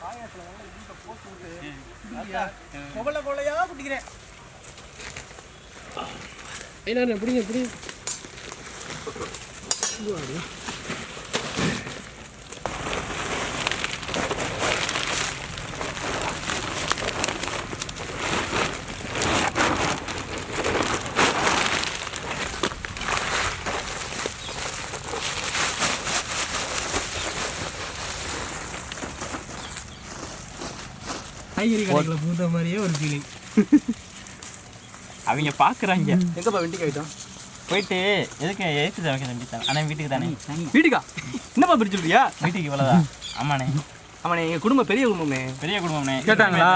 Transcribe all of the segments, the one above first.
பாயாசத்தில் நல்லா இங்கே போட்டு விட்டு கொவலை கொலையாக குடிக்கிறேன். என்ன பிடிங்க பிடிங்க. காய்கறி கடையில் பூத்த மாதிரியே ஒரு ஃபீலிங். அவங்க பார்க்குறாங்க. எங்கப்பா வெண்டிக்காய் ஆகிட்டோம் போயிட்டு எதுக்கு சமைக்க நம்பித்தான். ஆனால் வீட்டுக்கு தானே. வீட்டுக்கா? என்னப்பா பிரிச்சு விடுறியா? வீட்டுக்கு இவ்வளோதான். ஆமாண்ணே ஆமாண்ணே, எங்கள் குடும்பம் பெரிய குடும்பமே. பெரிய குடும்பம்ண்ணே. கேட்டாங்களா?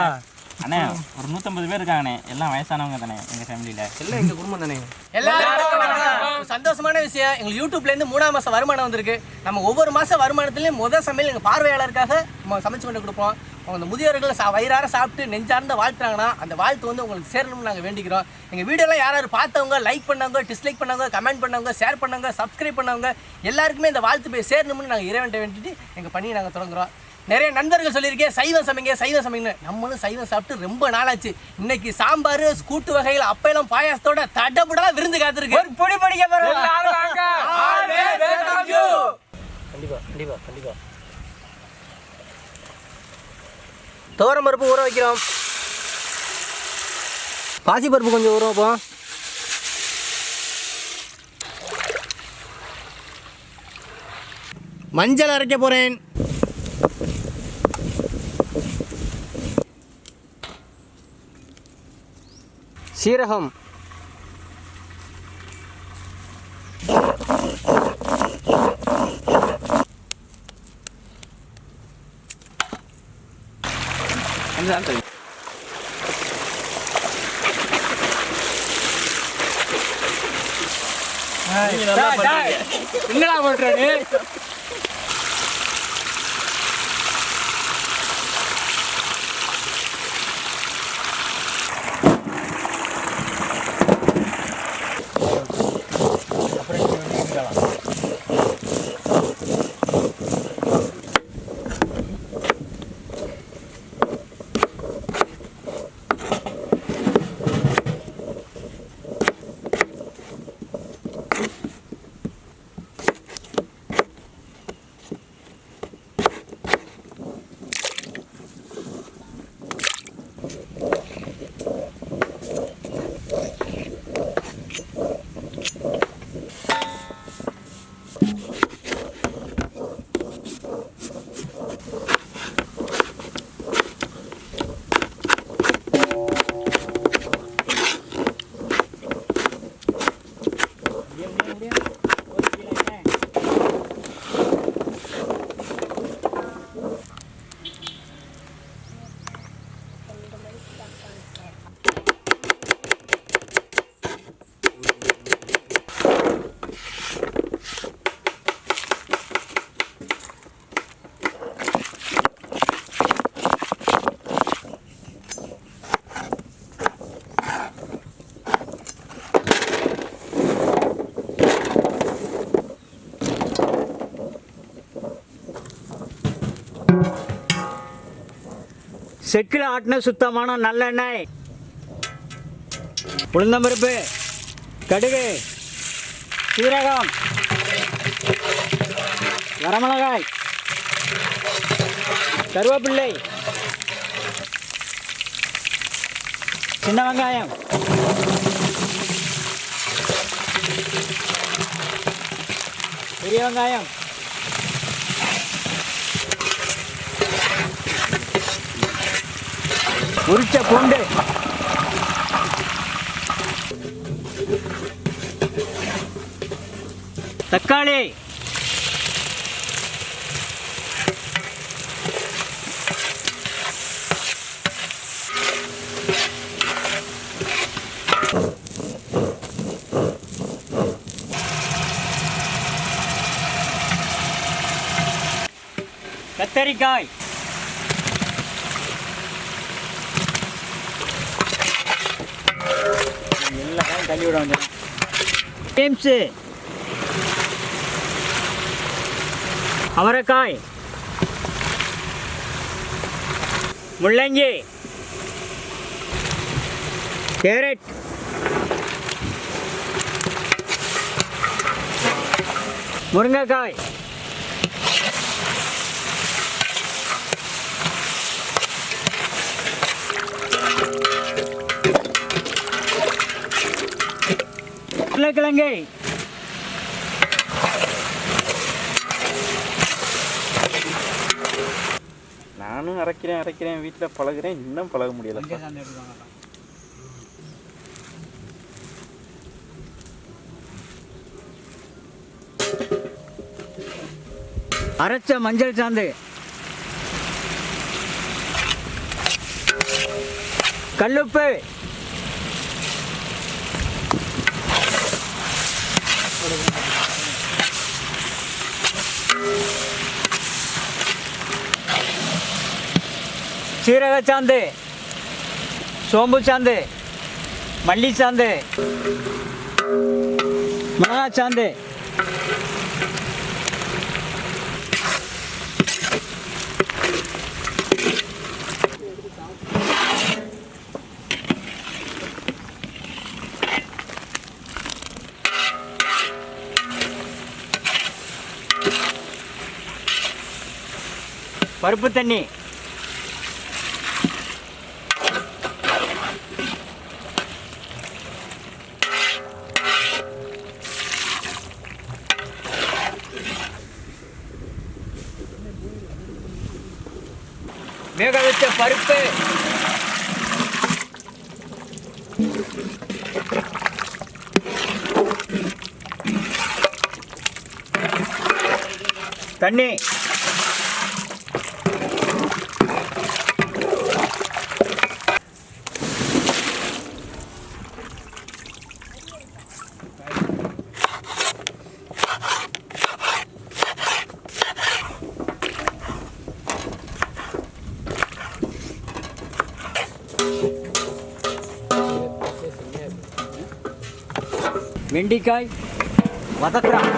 அண்ணே ஒரு 150 பேர் இருக்காங்கண்ணே. எல்லாம் வயசானவங்க தானே எங்கள் ஃபேமிலியில். எல்லாம் எங்கள் குடும்பம் தானே. எல்லாரும் சந்தோஷமான விஷயம். எங்களுக்கு யூடியூப்லேருந்து 3ஆம் மாதம் வருமானம் வந்திருக்கு. நம்ம ஒவ்வொரு மாதம் வருமானத்துலேயும் முதல் சமையல் எங்கள் பார்வையாளருக்காக நம்ம சமைச்சு கொண்டு கொடுப்போம். அந்த முதியோர்கள் வயிறார சாப்பிட்டு நெஞ்சார்ந்த வாழ்த்துறாங்கன்னா அந்த வாழ்த்து வந்து உங்களுக்கு சேரணும்னு நாங்கள் வேண்டிக்கிறோம். எங்கள் வீடியோலாம் யார் பார்த்தவங்க, லைக் பண்ணவங்க, டிஸ்லைக் பண்ணவங்க, கமெண்ட் பண்ணவங்க, ஷேர் பண்ணவங்க, சப்ஸ்கிரைப் பண்ணவங்க எல்லாருக்குமே இந்த வாழ்த்து போய் சேரணும்னு நாங்கள் இறைவன்ட்ட வேண்டிட்டு எங்கள் பணியை நாங்கள் தொடங்குறோம். நிறைய நண்பர்கள் சொல்லியிருக்கேன் சைவம் சமைங்க சைவம் சமைங்கன்னு. நம்மளும் சைவம் சாப்பிட்டு ரொம்ப நாளாச்சு. இன்னைக்கு சாம்பார், கூட்டு வகைகள், அப்பளம், பாயாசத்தோட தடபுடா விருந்து காத்திருக்கு. பொடி படிக்க கண்டிப்பா கண்டிப்பா கண்டிப்பா. துவரம் பருப்பு ஊற வைக்கிறோம். பாசி பருப்பு கொஞ்சம் ஊற வைப்போம். மஞ்சள் அரைக்க போகிறேன். சீரகம், என்னடா பண்ற நீ? செக்கில் ஆட்டின சுத்தமான நல்லெண்ணெய், உளுந்தம்பருப்பு, கடுகு, சீரகம், வரமிளகாய், கருவேப்பிள்ளை, சின்ன வெங்காயம், பெரிய வெங்காயம், உரிச்ச பூண்டு, தக்காளி, கத்தரிக்காய், எல்லாத்தையும் தள்ளி விட வேண்டியது. பீன்ஸு, அவரைக்காய், முள்ளங்கி, கேரட், முருங்கைக்காய், உருளைக்கிழங்கு, நானும் அரைக்கிறேன் வீட்டில் பழகுறேன், இன்னும் பழக முடியல. அரைச்ச மஞ்சள் சாந்து, கல்லுப்பு, சீரக சாந்து, சோம்பு சாந்து, மல்லி சாந்து, மிளகா சாந்து, பருப்பு தண்ணி, வேக வச்ச பருப்பு, தண்ணி, வெண்டைக்காய் வதக்குறான்.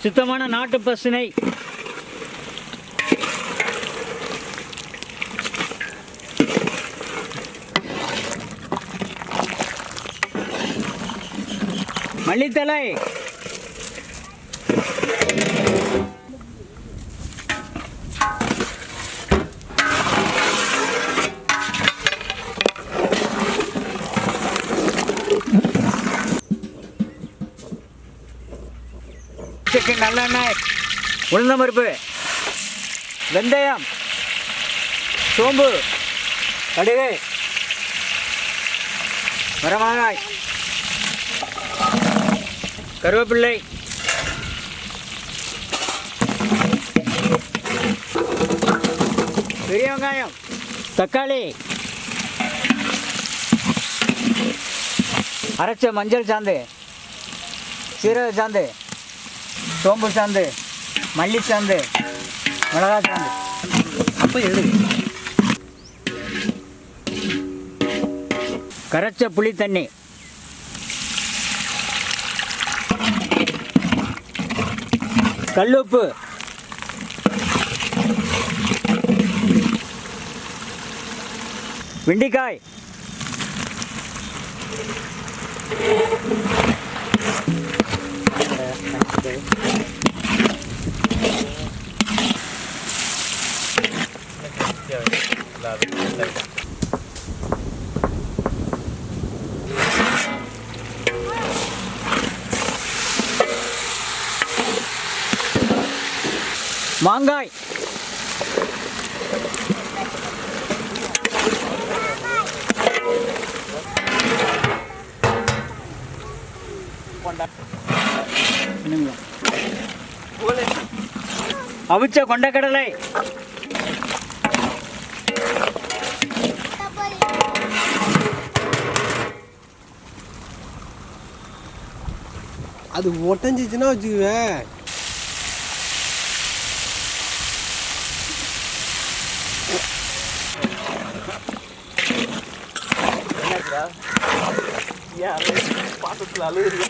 சுத்தமான நாட்டு பசுனை, மல்லித்தலை, நல்லெண்ணெய், உளுந்தம் பருப்பு, வெந்தயம், சோம்பு, கடுகு, வரமிளகாய், கருவேப்பிள்ளை, பெரிய வெங்காயம், தக்காளி, அரைச்ச மஞ்சள் சாந்து, சீரக சாந்து, சோம்பு சாந்து, மல்லி சாந்து, மிளகா சாந்து. அப்போ எழுது. கரைச்ச புளி தண்ணி, கல்லுப்பு, வெண்டைக்காய், மாங்காய், அவிச்ச கொண்டக்கடலை, அது ஒட்டஞ்சிச்சுன்னா வச்சுக்குவேன். பாத்திரத்தில் அழுகுது.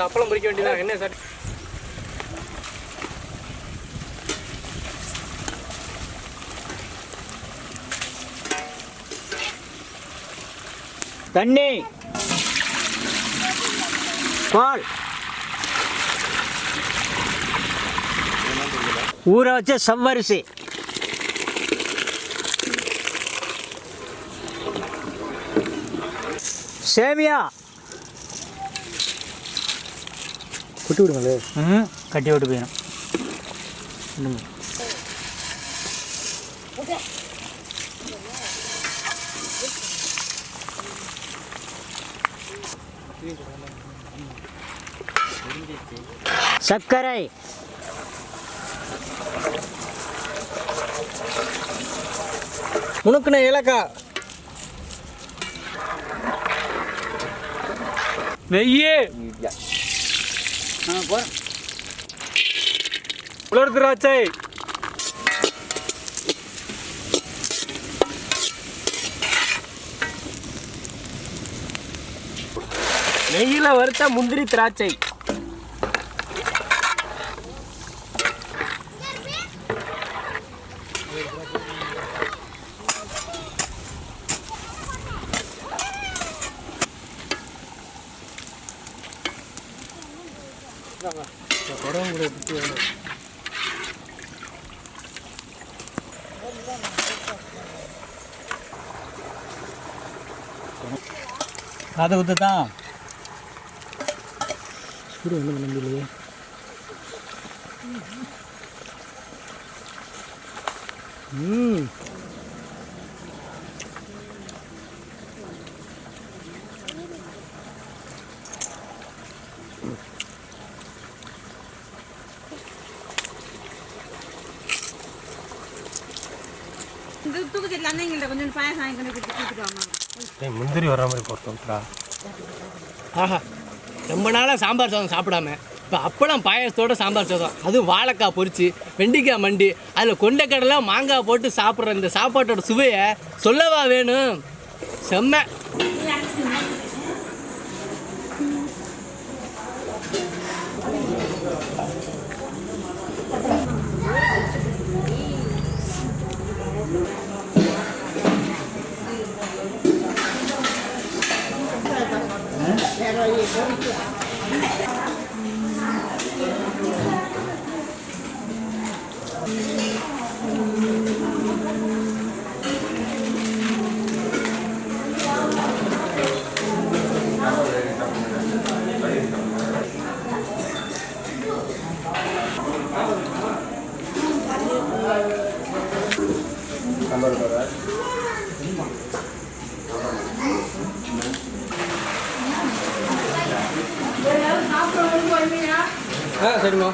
அப்பளம் பொரிக்க வேண்டியதா என்ன சார்? தண்ணி, பால், ஊற வச்ச சவ்வரிசி, சேமியா. கொட்டி விடுங்களே. கட்டி விட்டு போயிடும். சர்க்கரை, முணுக்குன ஏலக்காய், நெய், உலர் திராட்சை, நெய்யில வறுத்த முந்திரி திராட்சை, காதை ஊற்று தான். சூடு ஒன்றும் பண்ண முடியலையே. கொஞ்சம் பாயசம் கொடுத்துட்டு வாங்க. முந்திரி வர்ற மாதிரி போட்டோம்டா. ஆஹா, ரொம்ப நாளாக சாம்பார் சாதம் சாப்பிடாம இப்போ அப்பளம் பாயசத்தோட சாம்பார் சாதம், அதுவும் வாழைக்காய் பொரிச்சு, வெண்டிக்காய் மண்டி, அதில் கொண்டைக்கடலை மாங்காய் போட்டு சாப்பிட்ற இந்த சாப்பாட்டோட சுவையை சொல்லவா வேணும்? செம்ம. சரிம்மா.